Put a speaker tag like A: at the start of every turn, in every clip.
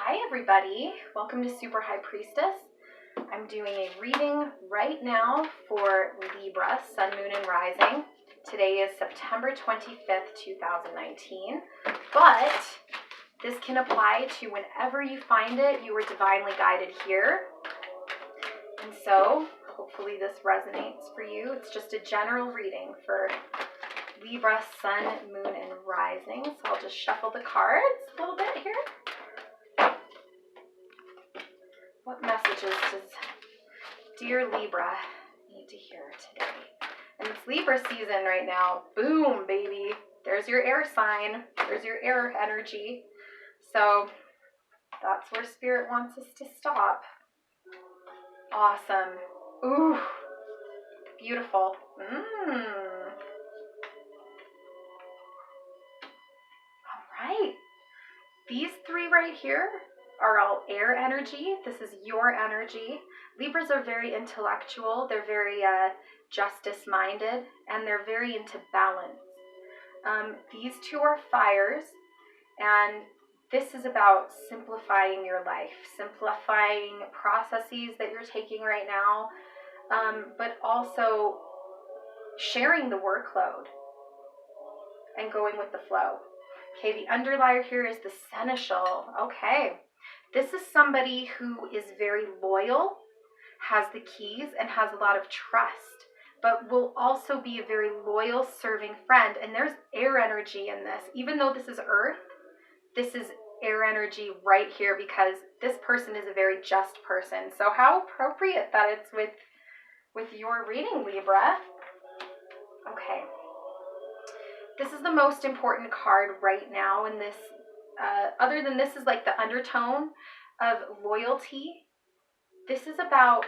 A: Hi everybody, welcome to Super High Priestess. I'm doing a reading right now for Libra, Sun, Moon, and Rising. Today is September 25th, 2019, but this can apply to whenever you find it. You were divinely guided here. And so, hopefully this resonates for you. It's just a general reading for Libra, Sun, Moon, and Rising. So I'll just shuffle the cards a little bit here. What messages does dear Libra need to hear today? And it's Libra season right now. Boom, baby. There's your air sign. There's your air energy. So that's where Spirit wants us to stop. Awesome. Ooh, beautiful. All right. These three right here are all air energy. This is your energy. Libras are very intellectual. They're very justice-minded, and they're very into balance. These two are fires, and this is about simplifying your life, simplifying processes that you're taking right now, but also sharing the workload and going with the flow. Okay, the underlier here is the seneschal. Okay, this is somebody who is very loyal, has the keys, and has a lot of trust, but will also be a very loyal, serving friend. And there's air energy in this. Even though this is earth, this is air energy right here because this person is a very just person. So how appropriate that it's with your reading, Libra. Okay. This is the most important card right now in this. Other than this is like the undertone of loyalty. This is about,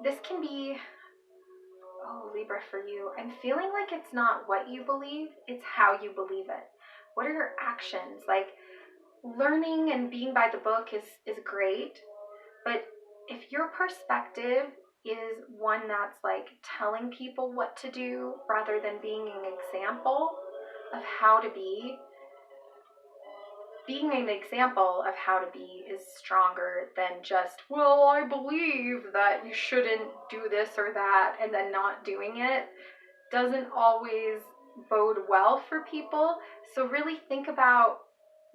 A: this can be, oh, Libra, for you. I'm feeling like it's not what you believe, it's how you believe it. What are your actions? Like, learning and being by the book is great, but if your perspective is one that's like telling people what to do rather than being an example of how to be, being an example of how to be is stronger than just, well, I believe that you shouldn't do this or that, and then not doing it doesn't always bode well for people. So really think about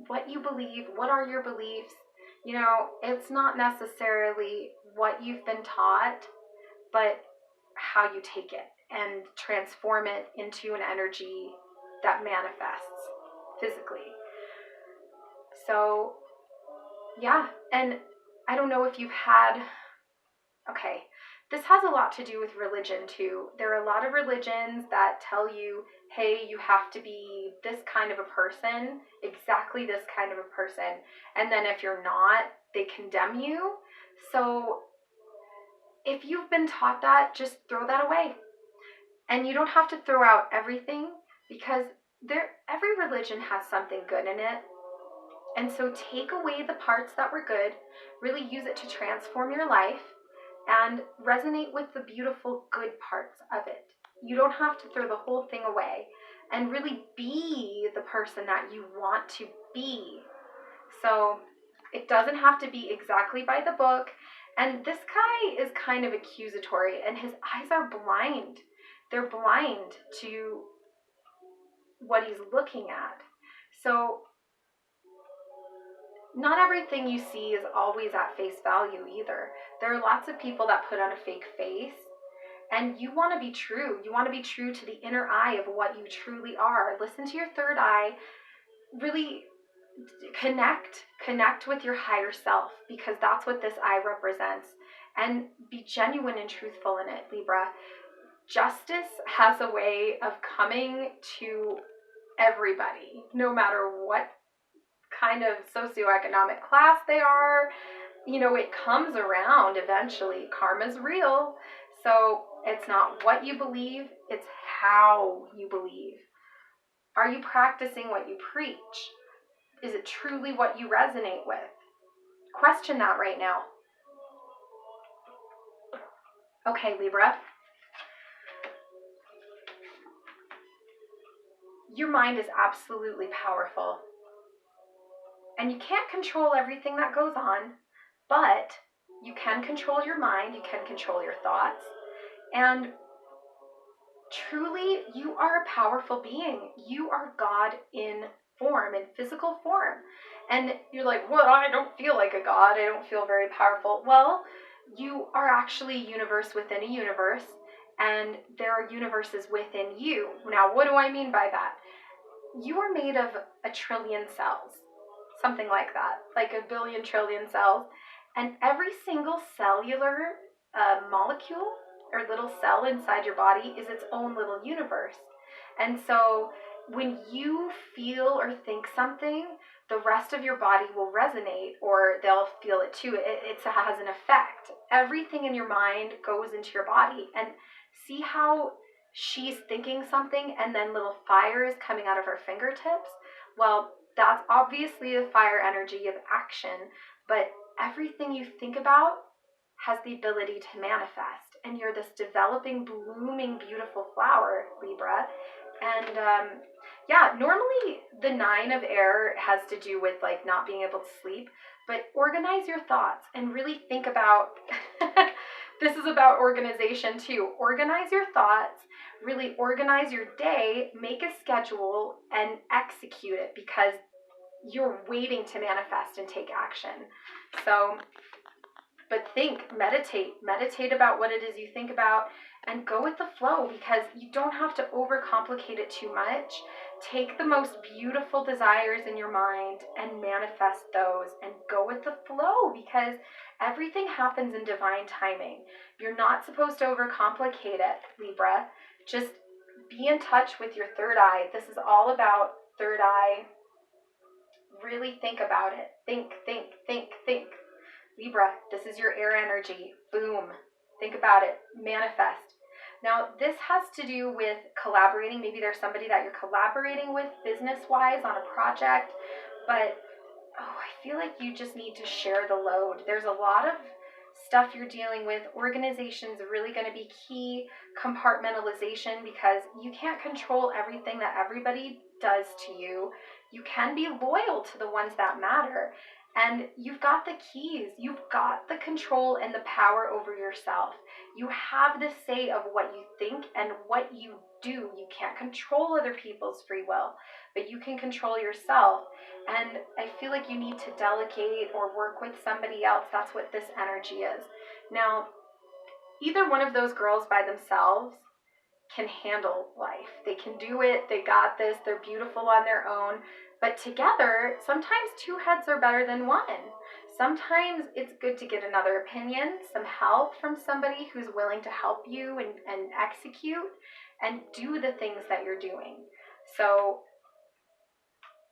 A: what you believe. What are your beliefs? You know, it's not necessarily what you've been taught, but how you take it and transform it into an energy that manifests physically. So, yeah, and I don't know if you've had, okay, this has a lot to do with religion too. There are a lot of religions that tell you, hey, you have to be this kind of a person, exactly this kind of a person, and then if you're not, they condemn you. So if you've been taught that, just throw that away. And you don't have to throw out everything because every religion has something good in it. And so take away the parts that were good, really use it to transform your life, and resonate with the beautiful good parts of it. You don't have to throw the whole thing away, and really be the person that you want to be. So it doesn't have to be exactly by the book. And this guy is kind of accusatory, and his eyes are blind. They're blind to what he's looking at. So not everything you see is always at face value either. There are lots of people that put on a fake face, and you want to be true. You want to be true to the inner eye of what you truly are. Listen to your third eye. Really connect with your higher self, because that's what this eye represents. And be genuine and truthful in it, Libra. Justice has a way of coming to everybody, no matter what kind of socioeconomic class they are. You know, it comes around eventually. Karma's real. So it's not what you believe, it's how you believe. Are you practicing what you preach? Is it truly what you resonate with? Question that right now. Okay, Libra. Your mind is absolutely powerful. And you can't control everything that goes on, but you can control your mind, you can control your thoughts, and truly, you are a powerful being. You are God in form, in physical form. And you're like, well, I don't feel like a God. I don't feel very powerful. Well, you are actually a universe within a universe, and there are universes within you. Now, what do I mean by that? You are made of a trillion cells, something like that, like a billion trillion cells. And every single cellular molecule or little cell inside your body is its own little universe. And so when you feel or think something, the rest of your body will resonate, or they'll feel it too. It has an effect. Everything in your mind goes into your body. And see how she's thinking something and then little fire is coming out of her fingertips? Well, that's obviously the fire energy of action, but everything you think about has the ability to manifest. And you're this developing, blooming, beautiful flower, Libra. And normally the 9 of air has to do with like not being able to sleep, but organize your thoughts and really think about this is about organization too. Organize your thoughts, really organize your day, make a schedule, and execute it, because you're waiting to manifest and take action. So, but meditate about what it is you think about, and go with the flow, because you don't have to overcomplicate it too much. Take the most beautiful desires in your mind and manifest those, and go with the flow, because everything happens in divine timing. You're not supposed to overcomplicate it, Libra. Just be in touch with your third eye. This is all about third eye. Really think about it. Think. Libra, this is your air energy. Boom. Think about it. Manifest. Now, this has to do with collaborating. Maybe there's somebody that you're collaborating with business-wise on a project, but I feel like you just need to share the load. There's a lot of stuff you're dealing with. Organization's really going to be key. Compartmentalization, because you can't control everything that everybody does to you. You can be loyal to the ones that matter. And you've got the keys. You've got the control and the power over yourself. You have the say of what you think and what you do. You can't control other people's free will, but you can control yourself. And I feel like you need to delegate or work with somebody else. That's what this energy is. Now, either one of those girls by themselves can handle life. They can do it. They got this. They're beautiful on their own. But together, sometimes 2 heads are better than 1. Sometimes it's good to get another opinion, some help from somebody who's willing to help you and execute and do the things that you're doing. So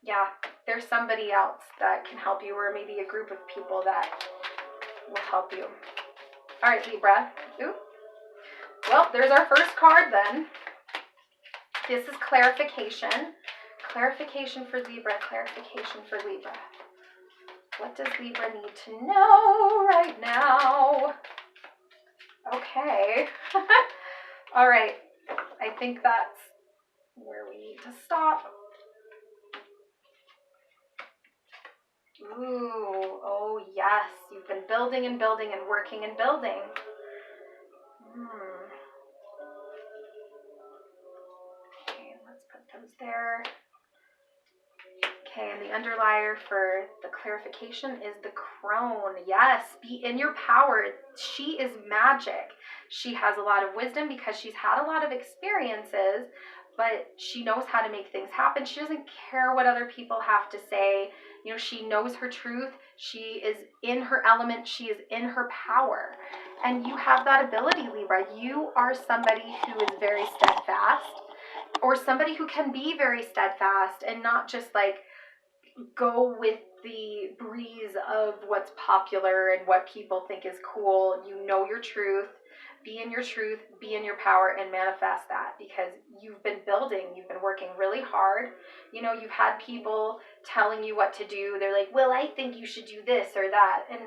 A: yeah, there's somebody else that can help you, or maybe a group of people that will help you. All right, Libra. Ooh. Well, there's our first card then. This is clarification. Clarification for Libra. Clarification for Libra. What does Libra need to know right now? Okay. All right. I think that's where we need to stop. Ooh, oh yes. You've been building and building and working and building. Okay, let's put those there. Okay, and the underlier for the clarification is the crone. Yes, be in your power. She is magic. She has a lot of wisdom because she's had a lot of experiences, but she knows how to make things happen. She doesn't care what other people have to say. You know, she knows her truth. She is in her element. She is in her power. And you have that ability, Libra. You are somebody who is very steadfast, or somebody who can be very steadfast and not just like go with the breeze of what's popular and what people think is cool. You know your truth. Be in your truth, be in your power, and manifest that, because you've been building, you've been working really hard. You know, you've had people telling you what to do. They're like, well, I think you should do this or that. And,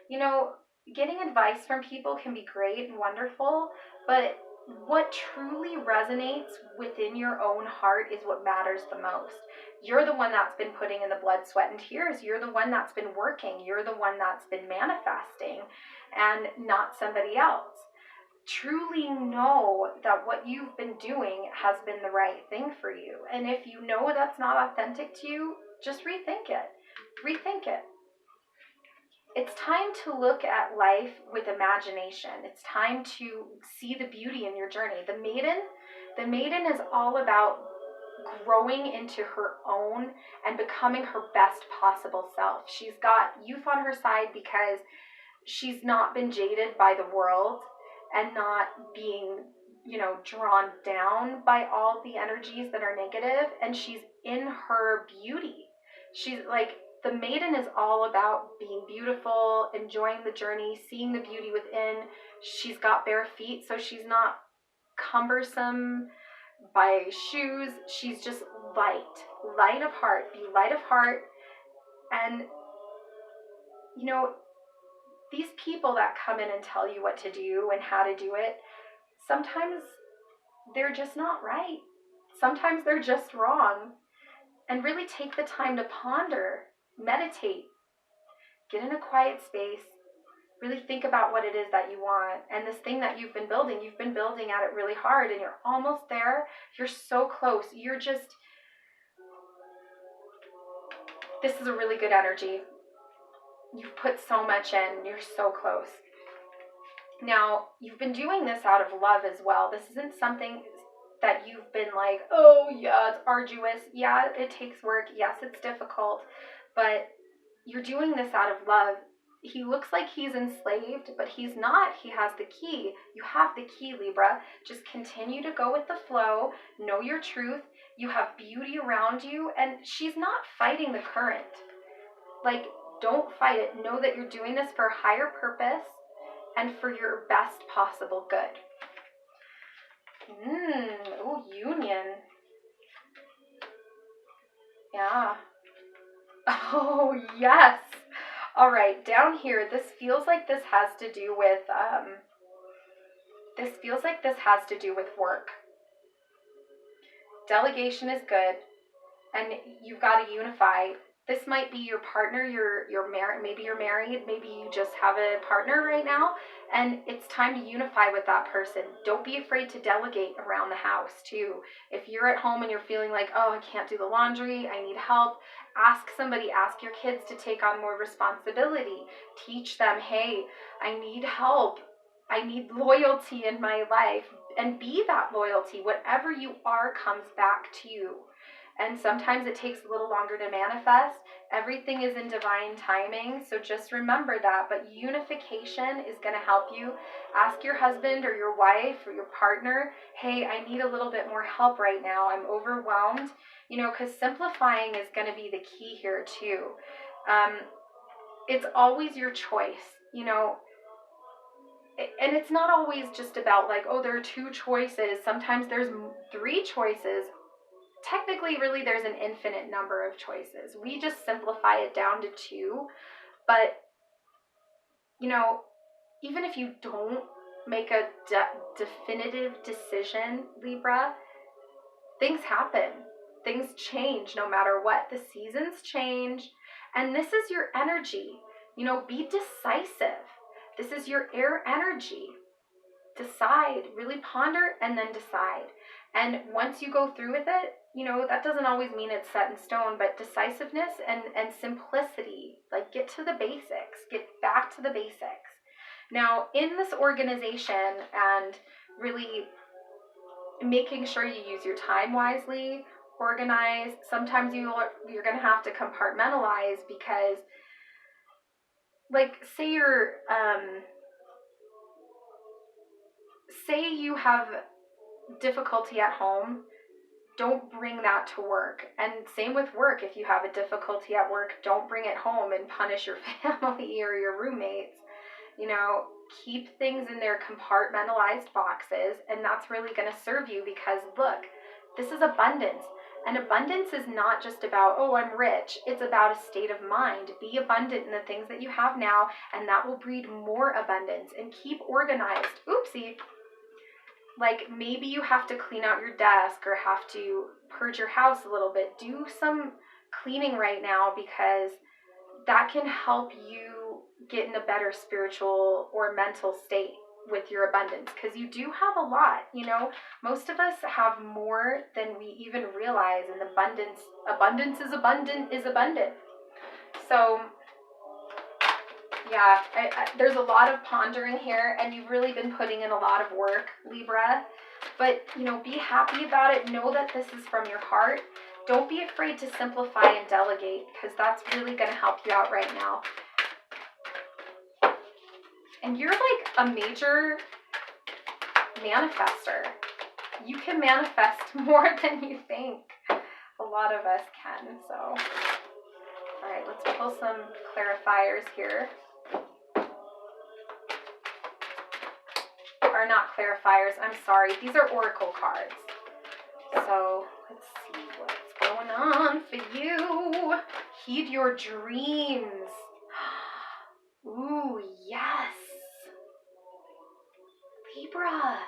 A: you know, getting advice from people can be great and wonderful, but what truly resonates within your own heart is what matters the most. You're the one that's been putting in the blood, sweat, and tears. You're the one that's been working. You're the one that's been manifesting, and not somebody else. Truly know that what you've been doing has been the right thing for you. And if you know that's not authentic to you, just rethink it. Rethink it. It's time to look at life with imagination. It's time to see the beauty in your journey. The maiden is all about growing into her own and becoming her best possible self. She's got youth on her side because she's not been jaded by the world and not being, drawn down by all the energies that are negative, and she's in her beauty. She's like, the maiden is all about being beautiful, enjoying the journey, seeing the beauty within. She's got bare feet, so she's not cumbersome by shoes. She's just light of heart. Be light of heart. And, these people that come in and tell you what to do and how to do it, sometimes they're just not right. Sometimes they're just wrong. And really take the time to ponder, meditate, get in a quiet space, really think about what it is that you want. And this thing that you've been building at it really hard, and you're almost there. You're so close. This is a really good energy. You've put so much in. You're so close. Now, you've been doing this out of love as well. This isn't something that you've been like, oh yeah, it's arduous. Yeah, it takes work. Yes, it's difficult. But you're doing this out of love. He looks like he's enslaved, but he's not. He has the key. You have the key, Libra. Just continue to go with the flow. Know your truth. You have beauty around you, and she's not fighting the current. Like, don't fight it. Know that you're doing this for a higher purpose and for your best possible good. Oh, union. Yeah. Oh, yes. All right, down here, this feels like this has to do with work. Delegation is good, and you've got to unify. This might be your partner. You're married. Maybe you're married. Maybe you just have a partner right now, and it's time to unify with that person. Don't be afraid to delegate around the house too. If you're at home and you're feeling like, oh, I can't do the laundry, I need help, ask somebody. Ask your kids to take on more responsibility. Teach them, hey, I need help. I need loyalty in my life, and be that loyalty. Whatever you are comes back to you. And sometimes it takes a little longer to manifest. Everything is in divine timing, so just remember that. But unification is going to help you. Ask your husband or your wife or your partner, hey, I need a little bit more help right now. I'm overwhelmed. Because simplifying is going to be the key here too. It's always your choice, and it's not always just about like, oh, there are two choices. Sometimes there's three choices. Technically, really, there's an infinite number of choices. We just simplify it down to two. But, even if you don't make a definitive decision, Libra, things happen. Things change no matter what. The seasons change. And this is your energy. Be decisive. This is your air energy. Decide, really ponder, and then decide. And once you go through with it, that doesn't always mean it's set in stone, but decisiveness and simplicity, like get to the basics, get back to the basics. Now, in this organization and really making sure you use your time wisely, organize, sometimes you're going to have to compartmentalize because, like, say you have difficulty at home, don't bring that to work. And same with work. If you have a difficulty at work, don't bring it home and punish your family or your roommates. Keep things in their compartmentalized boxes, and that's really going to serve you because, look, this is abundance. And abundance is not just about, oh, I'm rich. It's about a state of mind. Be abundant in the things that you have now, and that will breed more abundance. And keep organized. Oopsie. Like maybe you have to clean out your desk or have to purge your house a little bit. Do some cleaning right now, because that can help you get in a better spiritual or mental state with your abundance, because you do have a lot. Most of us have more than we even realize, and abundance is abundant. So yeah, there's a lot of pondering here, and you've really been putting in a lot of work, Libra. But, be happy about it. Know that this is from your heart. Don't be afraid to simplify and delegate, because that's really going to help you out right now. And you're like a major manifester. You can manifest more than you think. A lot of us can. So, all right, let's pull some clarifiers here. Or not clarifiers, I'm sorry. These are oracle cards. So let's see what's going on for you. Heed your dreams. Ooh, yes. Libra.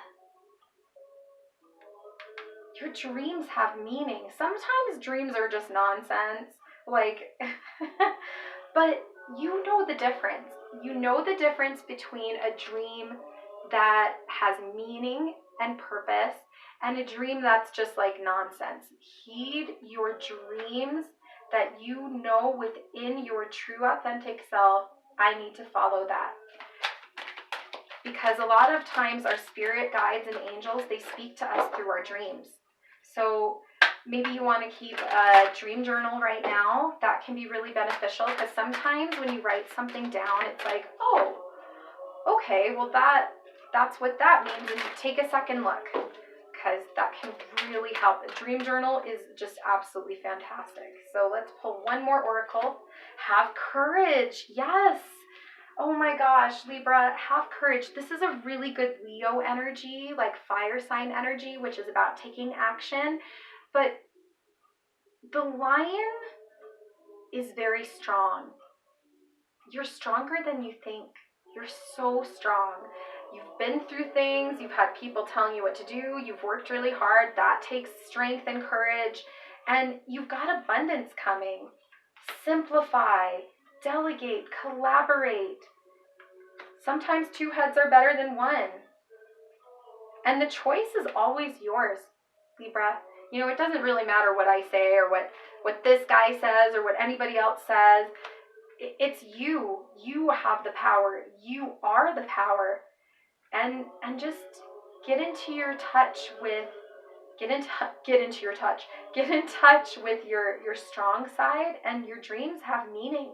A: Your dreams have meaning. Sometimes dreams are just nonsense. But you know the difference. You know the difference between a dream that has meaning and purpose and a dream that's just like nonsense. Heed your dreams that you know within your true authentic self, I need to follow that. Because a lot of times our spirit guides and angels, they speak to us through our dreams. So maybe you want to keep a dream journal right now. That can be really beneficial, because sometimes when you write something down, it's like, oh, okay, well that's what that means. And you take a second look, because that can really help. A dream journal is just absolutely fantastic. So let's pull one more oracle. Have courage. Yes. Oh my gosh, Libra, have courage. This is a really good Leo energy, like fire sign energy, which is about taking action. But the lion is very strong. You're stronger than you think. You're so strong. You've been through things. You've had people telling you what to do. You've worked really hard. That takes strength and courage. And you've got abundance coming. Simplify, delegate, collaborate. Sometimes two heads are better than one. And the choice is always yours, Libra. It doesn't really matter what I say or what this guy says or what anybody else says. It's you. You have the power. You are the power. And just get into your touch with get in touch with your strong side, and your dreams have meaning.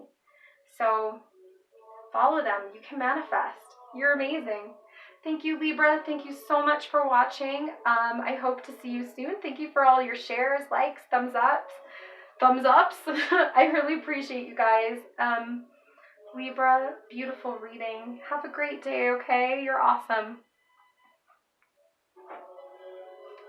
A: So follow them. You can manifest. You're amazing. Thank you, Libra. Thank you so much for watching. I hope to see you soon. Thank you for all your shares, likes, thumbs ups. I really appreciate you guys. Libra, beautiful reading. Have a great day, okay? You're awesome.